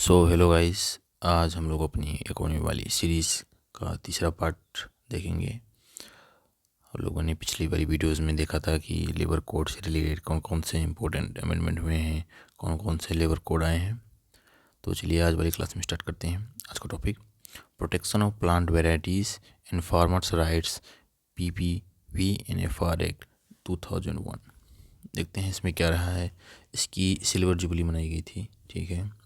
Hello guys. आज हम लोग अपनी इकोनॉमी वाली सीरीज़ का तीसरा पार्ट देखेंगे। हम लोगों ने पिछली वाली वीडियोस में देखा था कि लेबर कोड से रिलेटेड कौन कौन से इम्पोर्टेंट अमेंडमेंट हुए हैं, कौन कौन से लेबर कोड आए हैं। तो चलिए आज वाली क्लास में स्टार्ट करते हैं। आज का topic protection of plant varieties and farmers rights, PPVNFR act 2001। देखते हैं इसमें क्या रहा है। इसकी सिल्वर जुबली मनाई गई थी, ठीक है।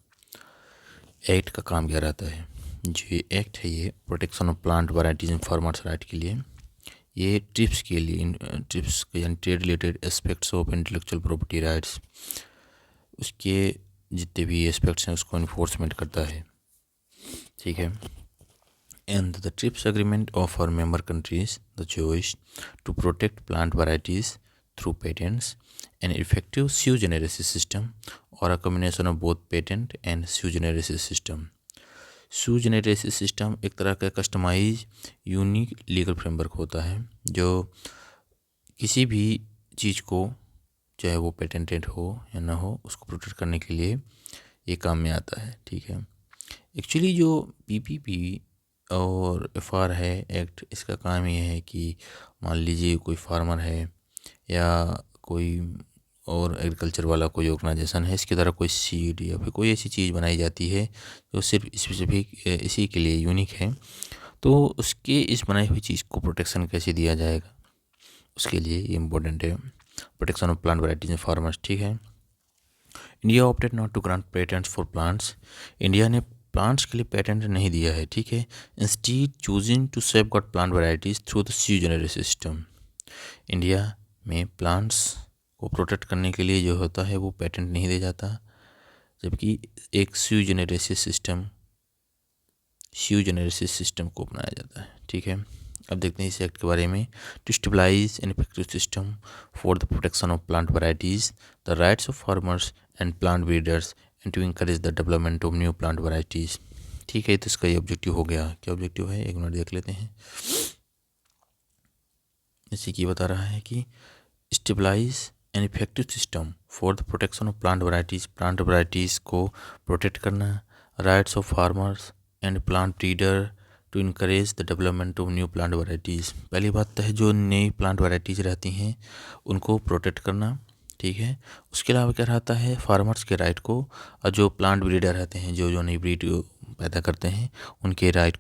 एक्ट का काम क्या रहता है? जो ये एक्ट है ये protection of plant varieties and farmers right के लिए, ये ट्रिप्स के लिए, ट्रिप्स यानी trade related aspects of intellectual property rights, उसके जितने भी एस्पेक्ट्स हैं उसको इन्फोर्समेंट करता है, ठीक है। And the TRIPS agreement of our member countries the choice to protect plant varieties through patents and effective sui generis system or a combination of both patent and sui generis system। sui generis system एक तरह का customise unique legal framework होता है जो किसी भी चीज़ को, चाहे वो पेटेंटेड हो या ना हो, उसको प्रोटेक्ट करने के लिए ये काम में आता है, ठीक है। एक्चुअली जो PPP और FR है एक्ट, इसका काम ये है कि मान लीजिए कोई फार्मर है या कोई और एग्रीकल्चर वाला कोई ऑर्गेनाइजेशन है, इसके द्वारा कोई सीड या फिर कोई ऐसी चीज़ बनाई जाती है जो सिर्फ स्पेसिफिक इसी के लिए यूनिक है, तो उसके इस बनाई हुई चीज़ को प्रोटेक्शन कैसे दिया जाएगा, उसके लिए ये इम्पोर्टेंट है। Protection of plant varieties and farmers, ठीक है। India opted not to grant patents for plants. India ने प्लांट्स के लिए पेटेंट नहीं दिया है, ठीक है। Instead choosing to safeguard plant varieties through the sui generis system. India में प्लांट्स को प्रोटेक्ट करने के लिए जो होता है वो पेटेंट नहीं दिया जाता, जबकि एक sui generis सिस्टम को अपनाया जाता है, ठीक है। अब देखते हैं इस एक्ट के बारे में। To stabilise an effective system for the protection of plant varieties, the rights of farmers and plant breeders and to encourage the development of new plant varieties, ठीक है। तो इसका ये ऑब्जेक्टिव हो गया। क्या ऑब्जेक्टिव है, एक मिनट देख लेते हैं। इसी की बता रहा है कि stabilise an effective system for the protection of plant varieties, plant varieties को प्रोटेक्ट करना, rights of farmers and plant breeder to encourage the development of new plant varieties. पहली बात तो है जो नई प्लांट वैराइटीज़ रहती हैं उनको प्रोटेक्ट करना, ठीक है। उसके अलावा क्या रहता है, फार्मर्स के राइट को, और जो प्लांट ब्रीडर रहते हैं जो नई ब्रीड पैदा करते हैं उनके राइट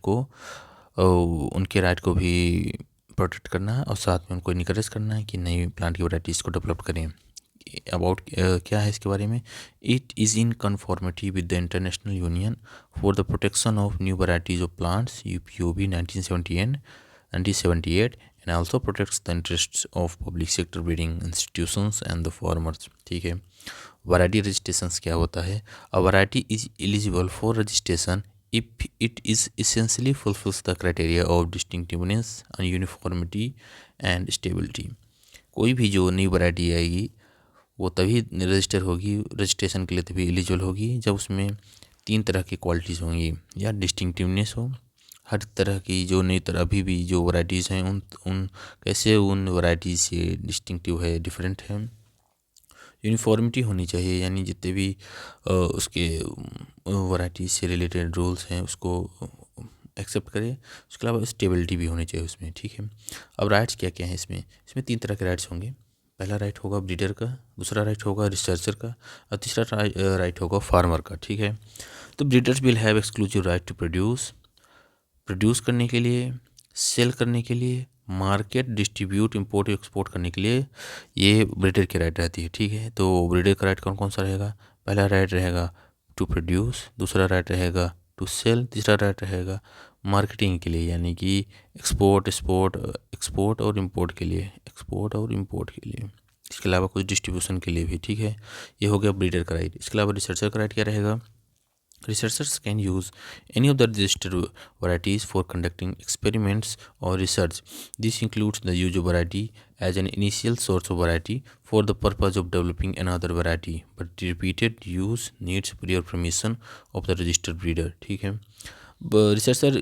को भी प्रोटेक्ट करना है, और साथ में उनको इनकरेज करना है कि नई प्लांट की वैराइटीज़ को डेवलप करें। अबाउट क्या है इसके बारे में, it is in conformity with the international union for the protection of new varieties of plants UPOB 1978 and also protects the interests of public sector breeding institutions and the farmers, ठीक है। Variety registrations क्या होता है, a variety is eligible for registration if it is essentially fulfills the criteria of distinctiveness and uniformity and stability। कोई भी जो नई variety आएगी वो तभी रजिस्टर होगी, रजिस्ट्रेशन के लिए तभी एलिजिबल होगी जब उसमें 3 तरह की क्वालिटीज़ होंगी, या डिस्टिंक्टिवनेस हो, हर तरह की जो नई तरह अभी भी जो वैराइटीज़ हैं उन कैसे उन वैराइटीज़ से डिस्टिंक्टिव है, डिफरेंट है। यूनिफॉर्मिटी होनी चाहिए, यानी जितने भी उसके वैराइटीज से रिलेटेड रूल्स हैं उसको एक्सेप्ट करे। उसके अलावा स्टेबिलिटी भी होनी चाहिए उसमें, ठीक है। अब राइट्स क्या क्या हैं इसमें 3 तरह के राइट्स होंगे। पहला राइट होगा ब्रीडर का, दूसरा राइट होगा रिसर्चर का, और तीसरा राइट होगा फार्मर का, ठीक है। तो breeders will have exclusive right to produce करने के लिए, सेल करने के लिए, मार्केट, डिस्ट्रीब्यूट, इंपोर्ट, एक्सपोर्ट करने के लिए ये ब्रीडर की राइट रहती है, ठीक है। तो ब्रीडर का राइट कौन कौन सा रहेगा, पहला राइट रहेगा टू प्रोड्यूस, दूसरा राइट रहेगा टू सेल, तीसरा राइट रहेगा मार्केटिंग के लिए, यानी कि एक्सपोर्ट और इंपोर्ट के लिए, इसके अलावा कुछ डिस्ट्रीब्यूशन के लिए भी, ठीक है। ये हो गया ब्रीडर का राइट। इसके अलावा रिसर्चर का राइट क्या रहेगा, researchers can use any of the registered varieties for conducting experiments or research. This includes the use of variety as an initial source of variety for the purpose of developing another variety, but repeated use needs prior permission of the registered breeder, ठीक है। Researcher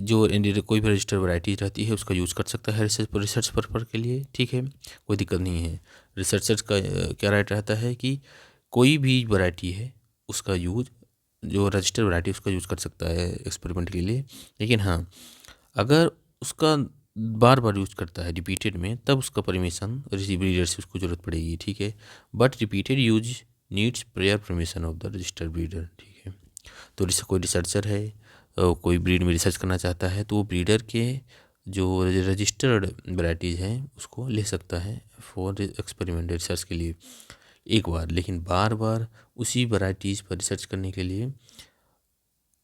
जो कोई भी registered variety रहती है उसका use कर सकता है रिसर्च पर्पज़ के लिए, ठीक है, कोई दिक्कत नहीं है। रिसर्चर्स का क्या राइट रहता है कि कोई भी वैरायटी है उसका यूज जो रजिस्टर वैरायटी उसका यूज़ कर सकता है एक्सपेरिमेंट के लिए। लेकिन हाँ, अगर उसका बार बार यूज़ करता है रिपीटेड में, तब उसका परमिशन ब्रीडर से उसको ज़रूरत पड़ेगी, ठीक है। But repeated use needs prayer permission of the registered breeder, ठीक है। तो जैसे कोई रिसर्चर है, कोई ब्रीड में रिसर्च करना चाहता है, तो वो ब्रीडर के जो रजिस्टर्ड वैराइटीज़ हैं उसको ले सकता है फॉर एक्सपेरिमेंट रिसर्च के लिए एक बार। लेकिन बार बार उसी वैराइटीज़ पर रिसर्च करने के लिए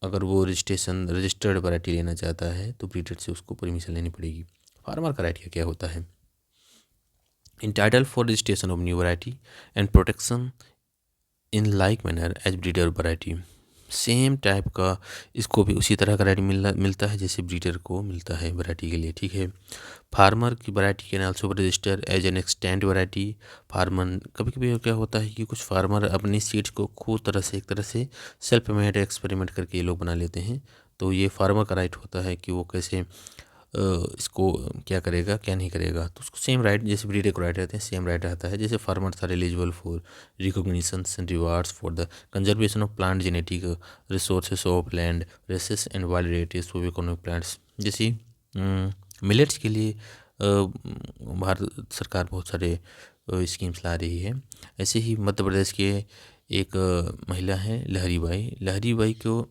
अगर वो रजिस्टर्ड वैरायटी लेना चाहता है तो ब्रीडर से उसको परमिशन लेनी पड़ेगी। फार्मर का राइट क्या होता है? Entitle for registration of new variety and protection in like manner as breeder variety. Same type का इसको भी उसी तरह का राइट मिलता है जैसे ब्रीडर को मिलता है वैरायटी के लिए, ठीक है। फार्मर की variety can also register as an extant variety. Farmer कभी कभी क्या होता है कि कुछ फार्मर अपनी सीड्स को खुद एक तरह से सेल्फ मेड एक्सपेरिमेंट करके ये लोग बना लेते हैं। तो ये फार्मर का राइट होता है कि वो कैसे इसको क्या करेगा क्या नहीं करेगा। तो उसको सेम राइट जैसे ब्रीडर को राइट रहते हैं, सेम राइट रहता है। जैसे farmers are eligible for recognitions and rewards for the conservation of plant genetic resources of land races and wild varieties of economic plants. जैसे मिलेट्स के लिए भारत सरकार बहुत सारे स्कीम्स ला रही है। ऐसे ही मध्य प्रदेश के एक महिला हैं लहरी बाई को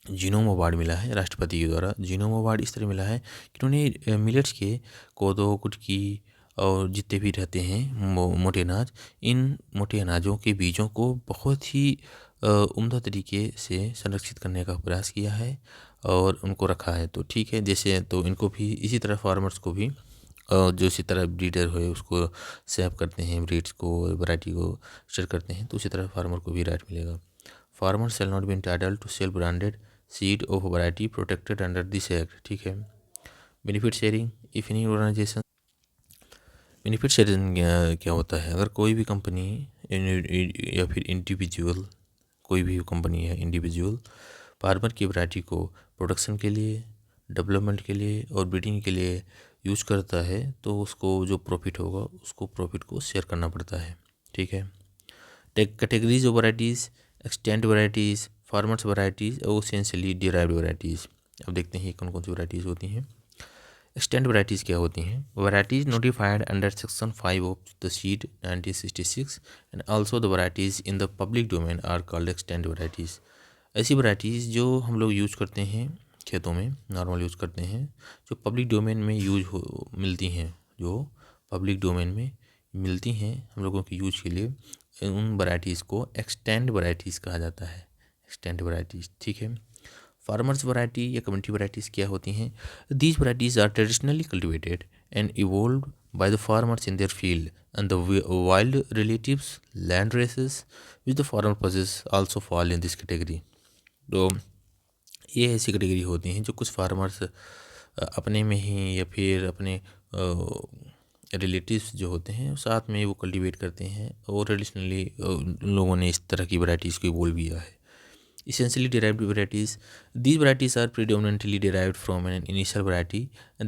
जीनोम अवार्ड मिला है राष्ट्रपति के द्वारा। जीनोम अवार्ड इस तरह मिला है कि उन्होंने मिलेट्स के कोदो कुटकी और जितने भी रहते हैं मोटे अनाज, इन मोटे अनाजों के बीजों को बहुत ही उम्दा तरीके से संरक्षित करने का प्रयास किया है और उनको रखा है। तो ठीक है, जैसे तो इनको भी इसी तरह फार्मर्स को भी जो इसी तरह ब्रीडर है उसको सेव करते हैं, ब्रीड्स को वैरायटी को शेयर करते हैं, तो उसी तरह फार्मर को भी राइट मिलेगा। Farmer shall not be entitled to sell branded seed of variety protected under this act, ठीक है। Benefit sharing if any organisation. Benefit sharing क्या होता है? अगर कोई भी कंपनी या फिर इंडिविजुअल, कोई भी कंपनी है इंडिविजुअल फार्मर की वैरायटी को प्रोडक्शन के लिए, डेवलपमेंट के लिए और ब्रीडिंग के लिए यूज करता है, तो उसको जो प्रॉफिट होगा उसको प्रॉफिट को शेयर करना पड़ता है, ठीक है। Categories of varieties, extent varieties, farmers varieties और एसेंशियली डिराइव्ड वैराइटीज़। अब देखते हैं कौन कौन सी वैराइटीज़ होती हैं। एक्सटेंट वैराइटीज़ क्या होती हैं? Varieties notified under section 5 of the seed 1966 and also the varieties in the public domain are called extent varieties. ऐसी वैराइटीज़ जो हम लोग यूज़ करते हैं खेतों में, नॉर्मल यूज़ करते हैं, जो पब्लिक डोमेन में मिलती हैं, जो पब्लिक डोमेन में मिलती हैं हम लोगों के यूज के लिए, उन वैराइटीज़ को एक्सटेंड वैराइटीज़ कहा जाता है। एक्सटेंड वैराइटीज़, ठीक है। फार्मर्स वैरायटी या कम्युनिटी वैराइटीज़ क्या होती हैं? These varieties are traditionally cultivated and evolved by the farmers in their field and the wild relatives land races which the farmer possess also fall in this category. तो ये ऐसी category होती हैं जो कुछ फार्मर्स अपने में ही या फिर अपने रिलेटिव्स जो होते हैं साथ में वो कल्टीवेट करते हैं और ट्रेडिशनली उन लोगों ने इस तरह की वैराइटीज़ को इवोल्व किया है। Essentially derived varieties. These varieties are predominantly derived from an initial variety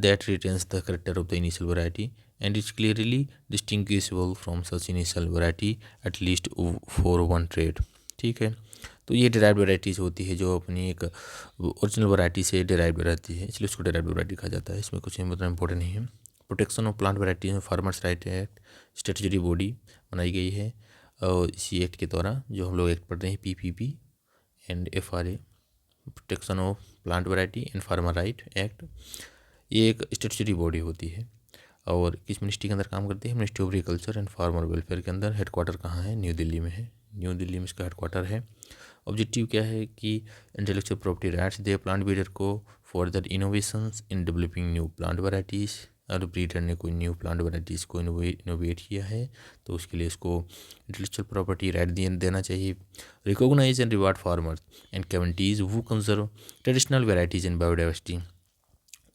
that retains the character of the initial variety and is clearly distinguishable from such initial variety at least for one trait, ठीक है। तो ये derived varieties होती है जो अपनी एक original variety से डिराइव्ड रहती है, इसलिए उसको डिराइव्ड वैरायटी कहा जाता है। इसमें कुछ मतलब इंपॉर्टेंट नहीं है। प्रोटेक्शन ऑफ प्लांट वैराइटीज में farmers right act statutory body बनाई गई है और इसी एक्ट के द्वारा जो हम लोग एक्ट पढ़ रहे हैं PPP and FRA, protection of plant variety and farmer right act, ये एक स्टैट्यूटरी बॉडी होती है और किस मिनिस्ट्री के अंदर काम करती है? Ministry of agriculture and farmer welfare के अंदर। हेडक्वार्टर कहाँ है? न्यू दिल्ली में है, न्यू दिल्ली में इसका हेडक्वार्टर है। ऑब्जेक्टिव क्या है कि इंटेलेक्चुअल प्रॉपर्टी राइट्स दे प्लांट ब्रीडर को for the innovations in developing new plant varieties. और ब्रीडर ने कोई न्यू प्लांट वैराइटीज़ को इनोवेट किया है तो उसके लिए इसको इंटेलेक्चुअल प्रॉपर्टी राइट देना चाहिए। Recognise and reward farmers and communities who conserve traditional varieties in biodiversity.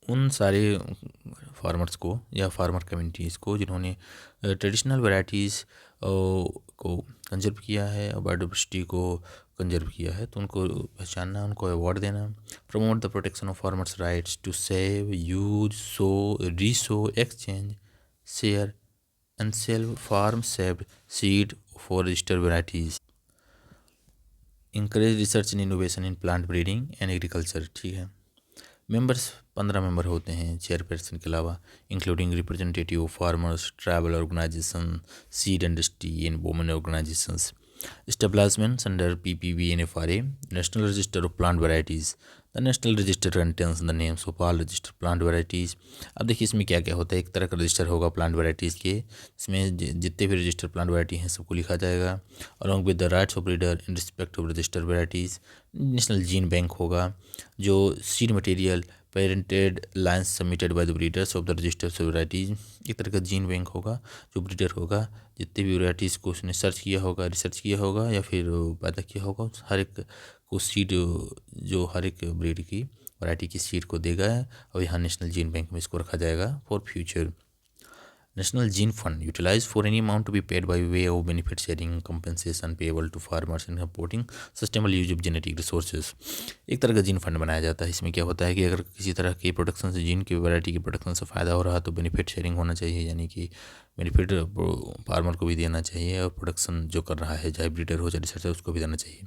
उन सारे फार्मर्स को या फार्मर कम्युनिटीज़ को जिन्होंने ट्रेडिशनल वैराइटीज़ को कंजर्व किया है और बायोडाइवर्सिटी को कंजर्व किया है, तो उनको पहचानना, उनको अवार्ड देना। Promote the protection of farmers rights to save, use, sow, resow, exchange, share and sell farm saved seed for registered varieties. Encourage research in innovation in plant breeding and agriculture, ठीक है। Members 15 member होते हैं chairperson के अलावा, including representative farmers, tribal organisation, seed industry and women organisations. Establishments under PPV and FRA, National Register of Plant Varieties. The National Register contains the names of all registered plant varieties. अब देखिए इसमें क्या क्या होता है। एक तरह का रजिस्टर होगा प्लांट वैरायटीज़ के, इसमें जितने भी रजिस्टर्ड प्लांट वैरायटी हैं सबको लिखा जाएगा, along with the rights of breeder in respect of registered varieties. National gene bank होगा, जो seed material parented lines submitted by the breeders of the registered varieties. एक तरह का जीन बैंक होगा, जो ब्रीडर होगा जितने भी वैरायटीज़ को उसने सर्च किया होगा, रिसर्च किया होगा या फिर पैदा किया होगा, हर एक को सीड, जो हर एक ब्रीड की वैरायटी की सीड को देगा और यहाँ नेशनल जीन बैंक में इसको रखा जाएगा for future. National gene fund utilise for any amount to be paid by way of benefit sharing compensation payable to farmers in supporting sustainable use of genetic resources. एक तरह का gene fund बनाया जाता है। इसमें क्या होता है कि अगर किसी तरह की प्रोडक्शन से, जीन की वैरायटी की प्रोडक्शन से फ़ायदा हो रहा तो बेनिफिट शेयरिंग होना चाहिए, यानी कि बेनिफिट फार्मर को भी देना चाहिए और प्रोडक्शन जो कर रहा है चाहे ब्रीडर हो चाहे रिसर्चर उसको भी देना चाहिए।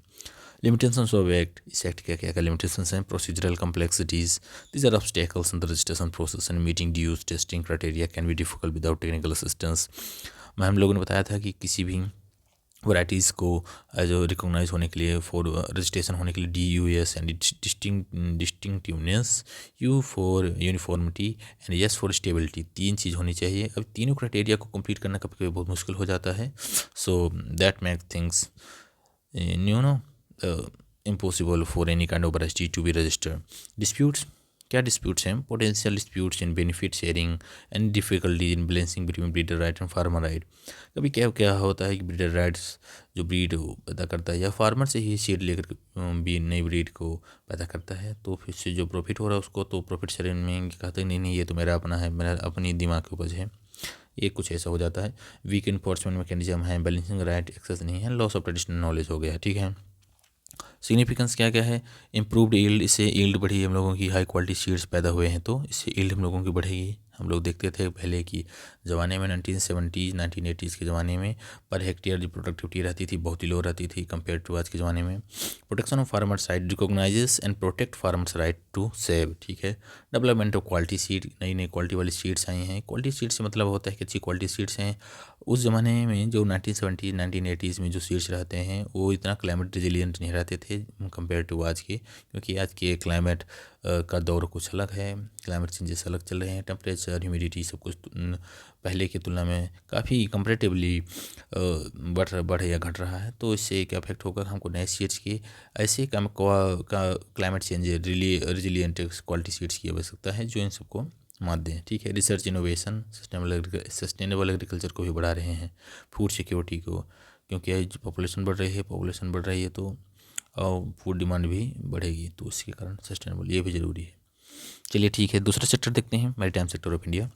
लिमिटेशंस ऑफ एक्ट, इस एक्ट के क्या क्या लिमिटेशंस हैं। Procedural complexities, these are obstacles in the registration process and meeting DUS testing criteria can be difficult without technical assistance. मैं हम लोगों ने बताया था कि किसी भी वैराइटीज़ को जो रिकॉग्नाइज होने के लिए, फॉर रजिस्ट्रेशन होने के लिए DUS and distinctiveness, U for uniformity and S for stability, 3 चीज़ होनी चाहिए। अब तीनों क्राइटेरिया को कंप्लीट करना कभी कभी बहुत मुश्किल हो जाता है। So that make things impossible for any kind of variety to be registered. Disputes, क्या डिस्प्यूट्स हैं? Potential disputes in benefit sharing and difficulty in balancing between breeder right and farmer right. कभी क्या क्या होता है कि ब्रीडर राइट्स जो breed पैदा करता है या फार्मर से ही सीड लेकर भी नई ब्रीड को पैदा करता है, तो फिर से जो प्रॉफिट हो रहा है उसको तो प्रॉफिट शेयरिंग में कहते हैं नहीं ये तो मेरा अपना है, मेरा अपनी दिमाग की उपज है, ये कुछ ऐसा हो जाता है। वीक इन्फोर्समेंट मैकेनिज्म है, बैलेंसिंग राइट एक्सेस नहीं है, लॉस ऑफ ट्रेडिशनल नॉलेज हो गया, ठीक है। सिग्निफिकेंस क्या क्या है? इम्प्रूव्ड यील्ड, इससे यील्ड बढ़ी, हम लोगों की हाई क्वालिटी सीड्स पैदा हुए हैं तो इससे यील्ड हम लोगों की बढ़ेगी। हम लोग देखते थे पहले की ज़माने में 1970s 1980s के ज़माने में पर हेक्टेयर जो प्रोडक्टिविटी रहती थी बहुत ही लो रहती थी कंपेयर टू आज के ज़माने में। Protection of farmers right, recognises and protect farmers right to save, ठीक है। डेवलपमेंट ऑफ क्वालिटी सीड, नई नई क्वालिटी वाली सीड्स आई हैं। क्वालिटी सीड से मतलब होता है कि अच्छी क्वालिटी सीड्स हैं। उस ज़माने में जो 1970s 1980s में जो सीड्स रहते हैं वो इतना क्लाइमेट रिजिलियंट नहीं रहते थे कंपेयर टू आज के, क्योंकि आज के क्लाइमेट का दौर कुछ अलग है, क्लाइमेट चेंजेस अलग चल रहे हैं, टेम्परेचर ह्यूमिडिटी सब कुछ पहले की तुलना में काफ़ी कंपैरेटिवली बढ़ या घट रहा है। तो इससे क्या इफेक्ट होगा, हमको नए सीड्स की ऐसे climate change resilient quality seeds की आवश्यकता है जो इन सबको मात दें, ठीक है। रिसर्च इनोवेशन, सस्टेनेबल एग्रीकल्चर को भी बढ़ा रहे हैं, फूड सिक्योरिटी को, क्योंकि आज पॉपुलेशन बढ़ रही है तो फूड डिमांड भी बढ़ेगी, तो इसके कारण सस्टेनेबल ये भी ज़रूरी है। चलिए ठीक है, दूसरा सेक्टर देखते हैं, maritime sector of India.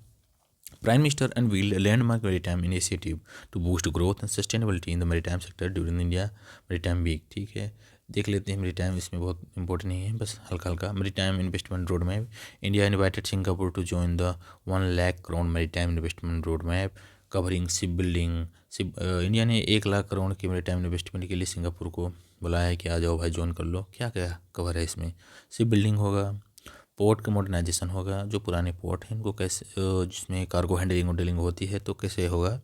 Prime minister unveiled landmark maritime initiative to boost growth and sustainability in the maritime sector during India maritime week, ठीक है। देख लेते हैं मैरीटाइम, इसमें बहुत इंपॉर्टेंट नहीं है, बस हल्का हल्का। Maritime investment road map, India invited Singapore to join the 1 lakh crore maritime investment road map covering ship building. India ने 1 लाख करोड़ के मैरीटाइम इन्वेस्टमेंट के लिए सिंगापुर को बुलाया है कि आ जाओ भाई ज्वाइन कर लो। क्या क्या कवर है इसमें? शिप बिल्डिंग होगा, पोर्ट का मॉडर्नाइजेशन होगा, जो पुराने पोर्ट हैं उनको कैसे, जिसमें कार्गो हैंडलिंग और डीलिंग होती है तो कैसे होगा,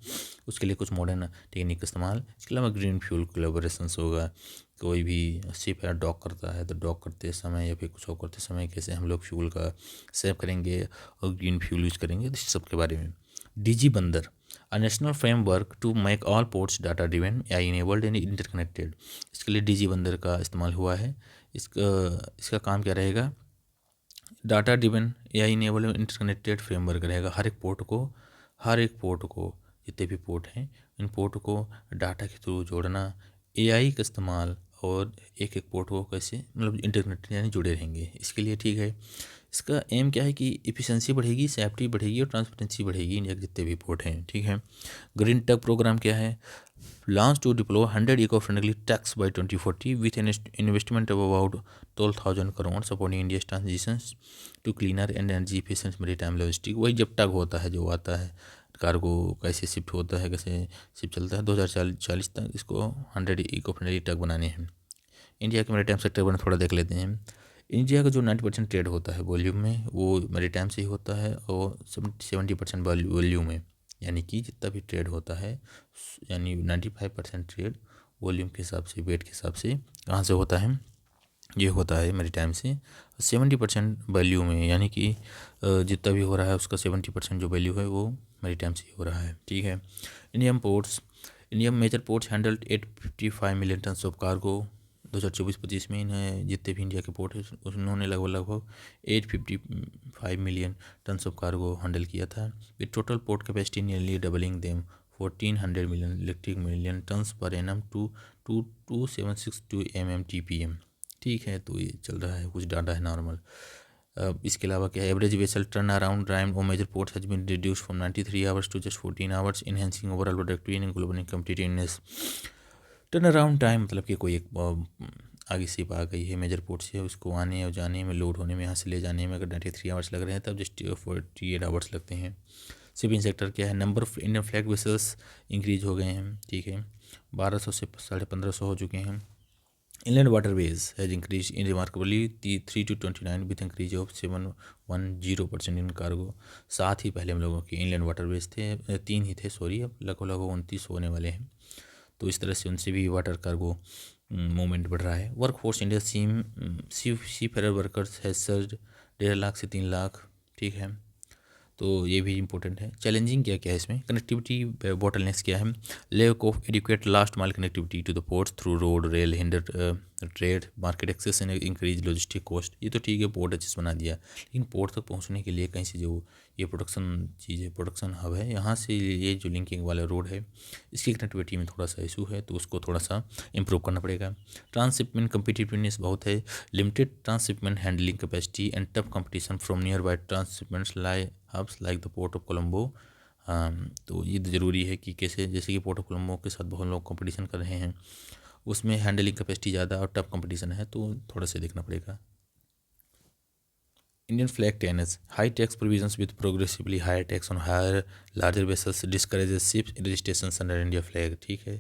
उसके लिए कुछ मॉडर्न टेक्निक का इस्तेमाल। इसके अलावा ग्रीन फ्यूल कोलैबोरेशंस होगा, कोई भी शिप या डॉक करता है तो डॉक करते समय या फिर कुछ और करते समय कैसे हम लोग फ्यूल का सेव करेंगे और ग्रीन फ्यूल यूज़ करेंगे, इस सब के बारे में। DG Bandar, a national framework to make all ports data driven AI enabled and interconnected. इसके लिए DG बंदर का इस्तेमाल हुआ है। इसका काम क्या रहेगा? Data driven AI enable interconnected framework रहेगा। हर एक पोर्ट को जितने भी पोर्ट हैं इन पोर्ट को डाटा के थ्रू जोड़ना, AI का इस्तेमाल, और एक एक पोर्ट को कैसे मतलब इंटरकनेक्टेड यानी जुड़े रहेंगे, इसके लिए, ठीक है। इसका एम क्या है कि एफिशिएंसी बढ़ेगी, सेफ्टी बढ़ेगी और ट्रांसपेरेंसी बढ़ेगी इंडिया के जितने भी पोर्ट हैं, ठीक है। ग्रीन टेक प्रोग्राम क्या है? Launch to deploy 100 eco friendly tugs by 2040 with an investment of about 12,000 crore supporting India transition to cleaner and energy efficient maritime logistic. वही जब टग होता है, जो आता है कार्गो कैसे शिफ्ट होता है, कैसे शिप चलता है, 2040 तक इसको 100 इको फ्रेंडली टग बनाने हैं। इंडिया के मैरीटाइम सेक्टर पर थोड़ा देख लेते हैं। इंडिया का जो 90% ट्रेड होता है वॉल्यूम में वो मैरीटाइम से ही होता है, और 70% वॉल्यूम में, यानी कि जितना भी ट्रेड होता है यानी 95% ट्रेड वॉल्यूम के हिसाब से, वेट के हिसाब से कहाँ से होता है, ये होता है मैरीटाइम से। 70% वैल्यू में, यानी कि जितना भी हो रहा है उसका 70% जो वैल्यू है वो मैरीटाइम से ही हो रहा है, ठीक है। Indian ports, Indian major ports handled 855 million tonne of cargo. 2024-25 में इन्हें जितने भी इंडिया के पोर्ट है उन्होंने लगभग 855 million tonne of cargo handle किया था, with total port capacity nearly doubling them 1400 million metric million tonnes per annum to 2762 MMTPM, ठीक है। तो ये चल रहा है, कुछ डाटा है नॉर्मल। इसके अलावा क्या है, average vessel turn around time और major ports has been reduce from 93 hours to just 14 hours, enhancing overall productivity in global competitiveness. Turn around time मतलब कि कोई एक आगे शिप आ गई है मेजर पोर्ट से, उसको आने और जाने में, लोड होने में, यहाँ से ले जाने में अगर 93 आवर्स लग रहे हैं तब जस्ट 48 आवर्स लगते हैं। शिपिंग सेक्टर क्या है, number of Indian flag vessels increase हो गए हैं, ठीक है, 1200 से 1550 हो चुके हैं। Inland waterways has increased in remarkably 3 to 29 with increase of 710% in cargo। साथ ही पहले हम लोगों के इनलैंड वाटरवेज थे, 3 ही थे सॉरी, अब लगभग 29 होने वाले हैं। तो इस तरह से उनसे भी वाटर कार्गो मूवमेंट बढ़ रहा है। Work force India seafarer workers है सर्ज 1.5 लाख से 3 लाख, ठीक है। तो ये भी इंपॉर्टेंट है। चैलेंजिंग क्या क्या है इसमें, कनेक्टिविटी बॉटलनेक्स क्या है, lack of adequate last mile connectivity to the ports through road rail hinder trade market access and increase logistic cost. ये तो ठीक है, पोर्ट अच्छे से बना दिया, लेकिन पोर्ट तक पहुंचने के लिए कहीं से जो ये प्रोडक्शन चीज़ है, प्रोडक्शन हब है, यहाँ से ये जो लिंकिंग वाला रोड है इसकी कनेक्टिविटी में थोड़ा सा इशू है, तो उसको थोड़ा सा इम्प्रूव करना पड़ेगा। ट्रांसशिपमेंट कम्पिटिटिवनेस बहुत है, limited transshipment handling capacity and tough competition from nearby transshipments hubs like the port of Colombo. तो ये ज़रूरी है कि कैसे, जैसे कि पोर्ट ऑफ कोलंबो के साथ बहुत लोग कंपटीशन कर रहे हैं, उसमें हैंडलिंग कैपेसिटी ज़्यादा और टफ कंपटीशन है, तो थोड़ा सा देखना पड़ेगा। Indian flag tenants, high tax provisions with progressively higher tax on higher larger vessels discourages ships registrations under India flag, ठीक है।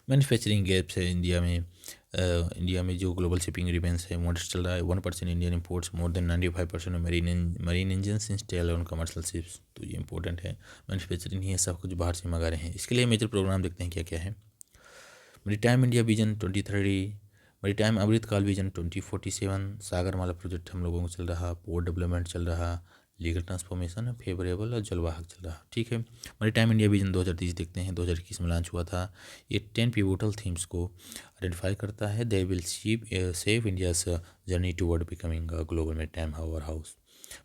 मैन्युफैक्चरिंग गैप्स है इंडिया में, इंडिया में जो ग्लोबल शिपिंग रिवेंस है मॉडस्ट चल रहा है। 1% Indian imports more than 95% of marine engine install on commercial ships. तो ये इंपॉर्टेंट है, मैन्युफैक्चरिंग ही है, सब कुछ बाहर से मंगा रहे हैं। इसके लिए मेजर प्रोग्राम देखते हैं क्या क्या है। Maritime India vision 2030, maritime Amritkaal vision 2047, Sagarmala project हम लोगों को चल रहा, पोर्ट डेवलपमेंट चल रहा, लीगल ट्रांसफॉर्मेशन फेवरेबल और जलवाहक चल रहा, ठीक है। मैरीटाइम इंडिया विजन 2030 देखते हैं, 2021 में लॉन्च हुआ था। ये 10 पिवोटल थीम्स को आइडेंटिफाई करता है। They will save India's journey toward becoming a global maritime power house.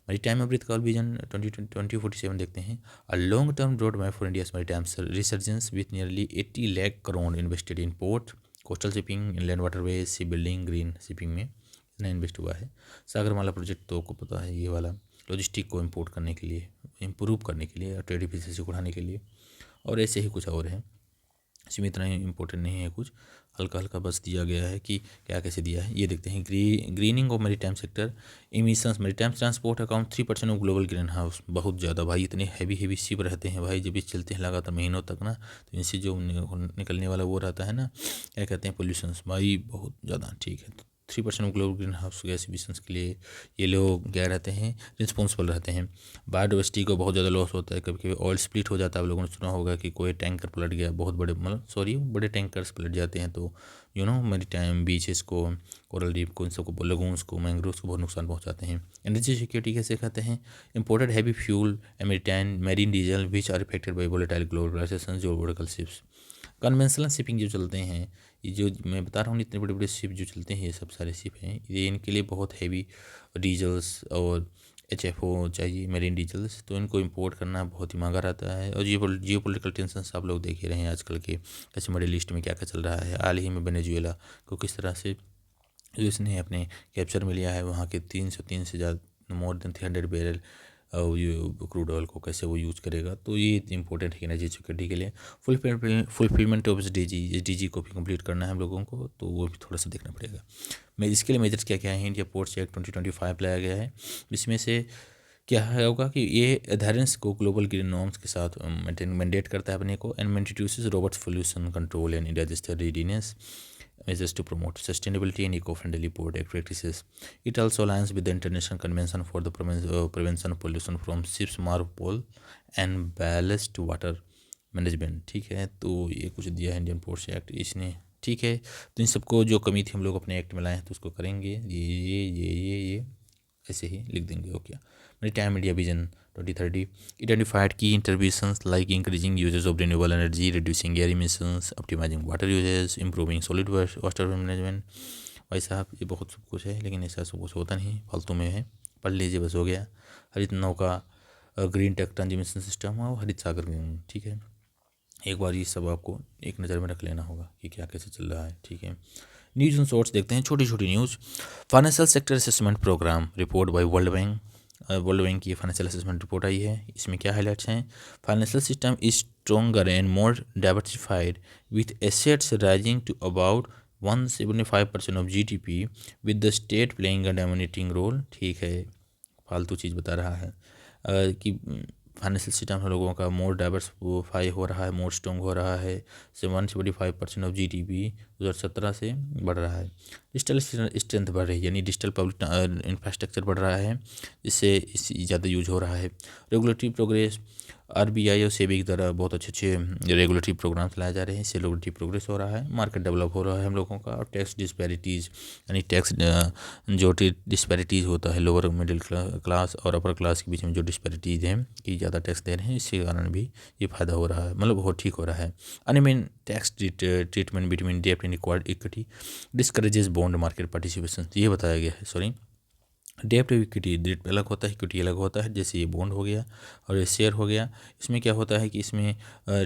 Maritime Amritkaal vision 2047 देखते हैं, a long term road map for India's maritime resurgence with nearly 80 lakh crore invested in port, coastal shipping, inland waterways, sea building, green shipping में इतना invest हुआ है। Sagarmala project तो आपको पता है, ये वाला लॉजिस्टिक को इम्पोर्ट करने के लिए, इम्प्रूव करने के लिए, ट्रेड एफिशिएंसी को बढ़ाने के लिए, और ऐसे ही कुछ और हैं। इसमें इतना इम्पोर्टेंट नहीं है, कुछ हल्का हल्का बस दिया गया है कि क्या कैसे दिया है। ये देखते हैं, grinning of maritime sector emissions, maritime transport account 3% of global green house. बहुत ज़्यादा भाई, इतने हैवी शिप रहते हैं भाई, जब ये चलते हैं लगातार महीनों तक ना, तो इनसे जो निकलने वाला वो रहता है ना, क्या कहते हैं, पोल्यूशंस भाई बहुत ज़्यादा, ठीक है। 3% of global green house gas emissions के लिए ये लोग क्या रहते हैं, रिस्पॉन्सिबल रहते हैं। बायोडाइवर्सिटी को बहुत ज़्यादा लॉस होता है, कभी कभी ऑयल स्प्लिट हो जाता है। आप लोगों ने सुना होगा कि कोई टैंकर पलट गया, बहुत बड़े बड़े टैंकर्स पलट जाते हैं, तो मैरीटाइम बीचेस को, कोरल रीफ को, इन सबको, लगून्स को, मैंग्रोव्स को बहुत नुकसान पहुंचाते हैं। एनर्जी सिक्योरिटी कैसे कहते हैं, imported heavy fuel marine diesel which are affected by volatile globalisation जो वर्टिकल शिप्स। कन्वेंशनल शिपिंग जो चलते हैं, ये जो मैं बता रहा हूँ, इतने बड़े बड़े शिप जो चलते हैं, ये सब सारे शिप हैं, ये इनके लिए बहुत हैवी डीजल्स और HFO चाहिए, मेरीन डीजल्स, तो इनको इंपोर्ट करना बहुत ही महंगा रहता है। और जियो पॉलिटिकल टेंशन आप लोग देख ही रहे हैं आजकल के, कैसे मिडिल ईस्ट में क्या क्या चल रहा है। हाल ही में वेनेजुएला को किस तरह से जो इसने अपने कैप्चर में लिया है, वहाँ के 303 से ज़्यादा मोर देन 300 बैरल ये क्रूड ऑयल को कैसे वो यूज़ करेगा। तो ये इंपॉर्टेंट है एनर्जी सिक्योरिटी के लिए। फुलफिलमेंट ऑफ DG को भी कंप्लीट करना है हम लोगों को, तो वो भी थोड़ा सा देखना पड़ेगा। मैं इसके लिए मेजर्स क्या क्या हैं, इंडिया पोर्ट्स एक्ट 2025 लाया गया है, इसमें से क्या है होगा कि ये एडहेरेंस को ग्लोबल ग्रीन नॉर्म्स के साथ मैंडेट करता है अपने को, and introduces robots pollution control and industrial readiness measures to promote sustainability and eco-friendly product practices. It also aligns with the International Convention for the Prevention of Pollution from Ships, MARPOL and Ballast Water Management। ठीक है, तो ये कुछ दिया है Indian ports act इसने। ठीक है, तो इन सबको जो कमी थी हम लोग अपने एक्ट में लाए हैं, तो उसको करेंगे ये ऐसे ही लिख देंगे। Okay, Maritime India Vision 2030 identified key interventions like increasing uses of renewable energy, reducing air emissions, optimizing water usage, improving solid water management। भाई साहब ये बहुत सब कुछ है, लेकिन ऐसा सब कुछ होता नहीं, फालतू में है, पढ़ लीजिए बस हो गया। हरित नौका, ग्रीन टेक ट्रांसमिशन सिस्टम और हरित सागर। ठीक है, एक बार ये सब आपको एक नज़र में रख लेना होगा कि क्या कैसे चल रहा है। ठीक है, न्यूज़ एंड शॉर्ट्स देखते हैं, छोटी छोटी news. Financial sector assessment programme report by world bank. World bank की फाइनेंशियल असेसमेंट रिपोर्ट आई है, इसमें क्या हाईलाइट्स हैं? Financial system is stronger and more diversified with assets rising to about 175% of GDP with the state playing a dominating role. ठीक है, फालतू चीज़ बता रहा है कि फाइनेंशियल सिस्टम हम लोगों का मोर डाइवर्सिफाई हो रहा है, मोर स्ट्रॉन्ग हो रहा है, 175% ऑफ GDP 2017 से बढ़ रहा है। डिजिटल स्ट्रेंथ बढ़ रही है, यानी डिजिटल पब्लिक इंफ्रास्ट्रक्चर बढ़ रहा है, जिससे ज़्यादा यूज हो रहा है। रेगुलेटरी प्रोग्रेस, RBI और सेबी की तरह बहुत अच्छे रेगुलेटरी प्रोग्राम्स लाए जा रहे हैं, इससे रेगुलेटरी प्रोग्रेस हो रहा है, मार्केट डेवलप हो रहा है हम लोगों का। और टैक्स डिस्पैरिटीज़, यानी टैक्स जो डिस्पैरिटीज़ होता है लोअर मिडिल क्लास और अपर क्लास के बीच में जो डिस्पैरिटीज़ हैं कि ज़्यादा टैक्स दे रहे हैं, इसके कारण भी ये फ़ायदा हो रहा है, मतलब बहुत ठीक हो रहा है। अनइवन टैक्स ट्रीटमेंट बिटवीन डेब्ट and equity discourages bond market participation, ये बताया गया है। सॉरी, डेब्ट इक्विटी, डेब्ट अलग होता है, इक्विटी अलग होता है, जैसे ये बॉन्ड हो गया और ये शेयर हो गया। इसमें क्या होता है कि इसमें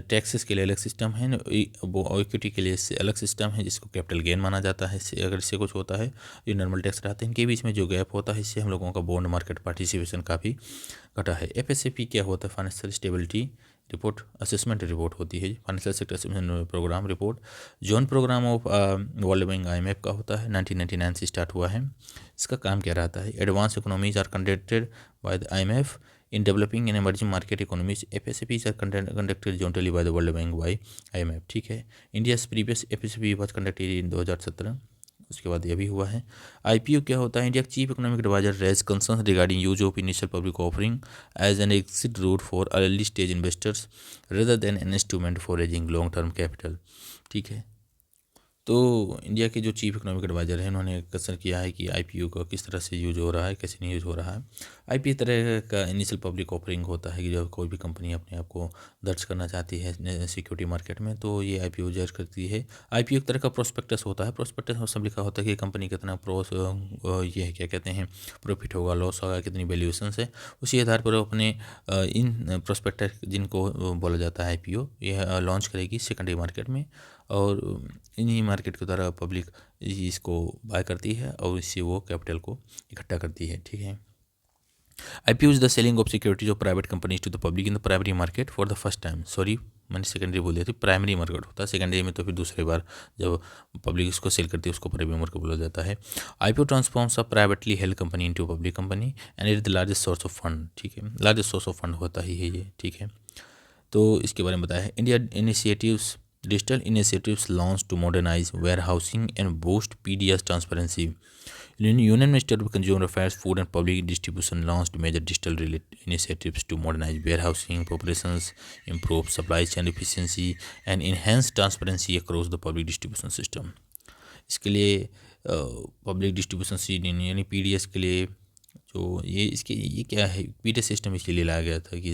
टैक्सेस के लिए अलग सिस्टम है, इक्विटी के लिए अलग सिस्टम है, जिसको कैपिटल गेन माना जाता है। अगर इससे कुछ होता है, ये नॉर्मल टैक्स रहते हैं, इनके बीच में जो गैप होता है, इससे हम लोगों का बॉन्ड मार्केट पार्टिसिपेशन काफ़ी घटा है। FSAP क्या होता है? Financial stability report assessment report होती है, financial sector assessment programme report. Joint programme of world bank IMF का होता है, 1999 से स्टार्ट हुआ है। इसका काम क्या रहता है? Advance economies are conducted by the IMF in developing and emerging market economies. FSAPs are conducted jointly by the world bank by IMF। ठीक है, India's previous FSAP was conducted in 2017, उसके बाद ये भी हुआ है। IPO क्या होता है? India chief economic advisor raise concern regarding use of initial public offering as an exit route for early stage investors rather than an instrument for raising long term capital. ठीक है, तो इंडिया के जो chief economic adviser हैं, उन्होंने concern किया है कि IPO का किस तरह से यूज हो रहा है, कैसे नहीं यूज हो रहा है। IPO तरह का इनिशियल पब्लिक ऑफरिंग होता है कि जब कोई भी कंपनी अपने आप को दर्ज करना चाहती है सिक्योरिटी मार्केट में, तो ये IPO दर्ज करती है। IPO एक तरह का प्रोस्पेक्टस होता है, प्रोस्पेक्टस में सब लिखा होता है कि कंपनी कितना ये क्या कहते हैं, प्रॉफिट होगा, लॉस होगा, कितनी वैल्यूएशन है, उसी आधार पर अपने इन प्रोस्पेक्टस जिनको बोला जाता है IPO, यह लॉन्च करेगी सेकेंडरी मार्केट में, और इन्हीं मार्केट के द्वारा पब्लिक इसको बाय करती है और इससे वो कैपिटल को इकट्ठा करती है। ठीक है, IPO is the selling of securities of private companies to the public in the primary market for the first time. Sorry, मैंने सेकेंडरी बोल दिया था, प्राइमरी मार्केट होता है, सेकेंडरी में तो फिर दूसरी बार जब पब्लिक इसको सेल करती है उसको प्राइमरी मार्केट बोला जाता है। IPO transforms a privately held company into public company and it is the largest source of fund. ठीक है, लार्जेस्ट सोर्स ऑफ फंड होता ही है ये। ठीक है, तो इसके बारे में बताया है। India initiatives, digital initiatives launched to modernize warehousing and boost PDS transparency. Union Ministry of Consumer Affairs, Food and Public Distribution launched major digital initiatives to modernize warehousing operations, improve supply chain efficiency, and enhance transparency across the public distribution system. इसके लिए public distribution system यानी PDS के लिए जो ये क्या है, PDS system इसके लिए लाया गया था कि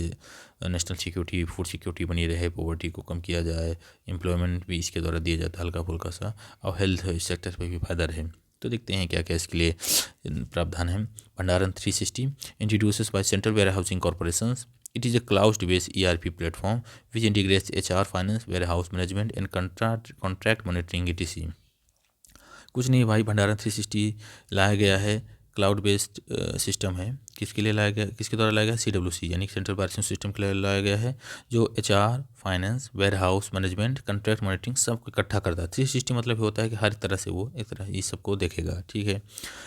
नेशनल सिक्योरिटी, फूड सिक्योरिटी बनी रहे, पॉवर्टी को कम किया जाए, एम्प्लॉयमेंट भी इसके द्वारा दिया जाता है हल्का फुल्का सा, और हेल्थ सेक्टर पे भी फायदा रहे। तो देखते हैं क्या क्या इसके लिए प्रावधान है। Bhandaran 360 introduces by central warehousing corporation. It is a cloud based ERP platform which integrates HR, finance, warehouse management and contract monitoring etc। कुछ नहीं भाई, भंडारण 360 लाया गया है क्लाउड बेस्ड सिस्टम है। किसके लिए लाया गया, किसके द्वारा लाया गया, CWC यानी सेंट्रल ऑपरेशन सिस्टम के लिए लाया गया है, जो HR, finance, warehouse management, contract monitoring सब इकट्ठा करता है। 360 मतलब होता है कि हर तरह से वो एक तरह ये सबको देखेगा, ठीक है।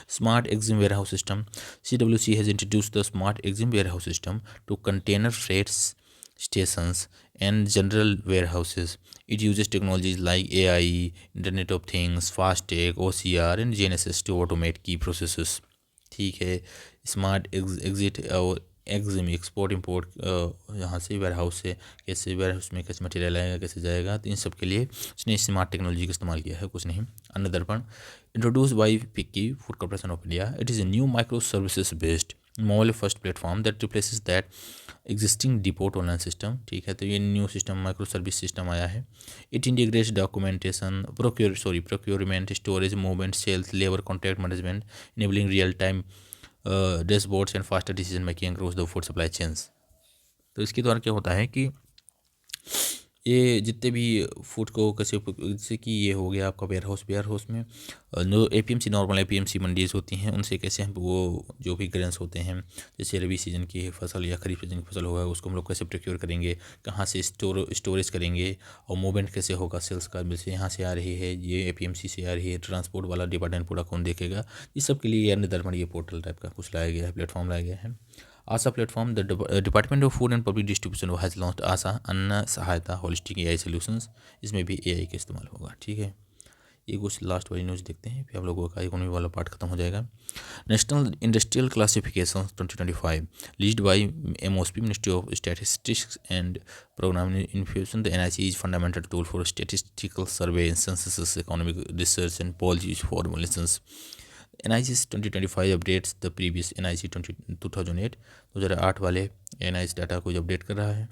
Smart EXIM warehouse system, CWC has introduce the smart EXIM warehouse system to container freights stations and general warehouses. It uses technologies like AI, Internet of Things, FastTech, OCR and GNSS to automate key processes. ठीक है। Smart exit और EXIM export import यहाँ से ware house से कैसे ware house में कैसे material आएगा, कैसे जाएगा, तो इन सब के लिए उसने स्मार्ट टेक्नोलॉजी का इस्तेमाल किया है, कुछ नहीं। Anna Darpan, introduce by FICCI food corporation of India, it is a new micro services based mobile first platform that replaces that existing depot online system. ठीक है, तो ये new system micro service system आया है। It integrates documentation, procurement, storage, movement, sales, labour, contract management, enabling real time dashboards and faster decision making across the food supply chains. तो इसके द्वारा क्या होता है कि ये जितने भी फूड को कैसे, जैसे कि ये हो गया आपका वेयर हाउस में जो APMC नॉर्मल APMC मंडीज होती हैं, उनसे कैसे हम वो जो भी ग्रेन्स होते हैं, जैसे रबी सीजन की फसल या खरीफ सीजन की फसल होगा, उसको हम लोग कैसे प्रोक्योर करेंगे, कहाँ से स्टोरेज करेंगे, और मूवमेंट कैसे होगा, सेल्स का जैसे यहाँ से आ रही है, ये APMC से आ रही है, ट्रांसपोर्ट वाला डिपार्टमेंट पूरा कौन देखेगा, इस सब के लिए अन्य दर्पण ये पोर्टल टाइप का कुछ लाया गया है, प्लेटफॉर्म लाया गया है। Asha platform, the department of food and public distribution has launched Asha Anna Sahayata holistic AI solutions. इसमें भी AI का इस्तेमाल होगा, ठीक है। ये कुछ लास्ट वाली न्यूज़ देखते हैं, फिर आप लोगों का इकोनॉमी वाला पार्ट खत्म हो जाएगा। National industrial classification 2025 released by MOSP, ministry of statistics and programme information. The NIC is fundamental tool for statistical survey and census, economic research and policy formulations. NIC 2025 updates the previous NIC 2008 वाले NIC data को update कर रहा है।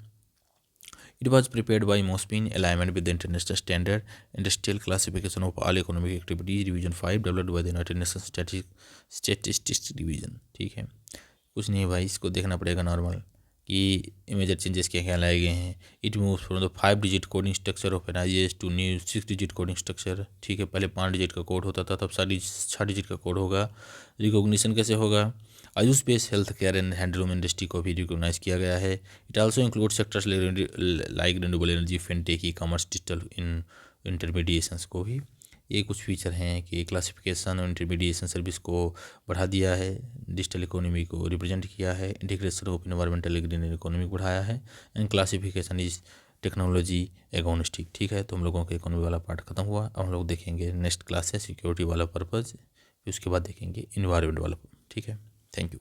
It was prepared by MOSP in alignment with the international standard industrial classification of all economic activities revision 5 developed by the United Nations statistics division. ठीक है, कुछ नहीं भाई, इसको देखना पड़ेगा नॉर्मल कि मेजर चेंजेस क्या क्या लाए गए हैं। It moves from the 5 digit coding structure of NIS to new 6 digit coding structure. ठीक है, पहले 5 डिजिट का कोड होता था, तब 6 डिजिट का कोड होगा। रिकॉग्निशन कैसे होगा, Ayush based health care and handloom industry को भी रिकॉग्नाइज किया गया है। It also include sectors like renewable energy, fintech, e commerce, digital intermediations को भी। ये कुछ फीचर हैं कि क्लासिफिकेशन और इंटरमीडिएशन सर्विस को बढ़ा दिया है, डिजिटल इकोनॉमी को रिप्रेजेंट किया है, integration of environmental green economy बढ़ाया है, and classification is technology agonistic. ठीक है, तो हम लोगों का इकोनॉमी वाला पार्ट खत्म हुआ। अब हम लोग देखेंगे नेक्स्ट क्लास है सिक्योरिटी वाला पर्पज़, फिर उसके बाद देखेंगे इन्वायरमेंट वाला। ठीक है, थैंक यू।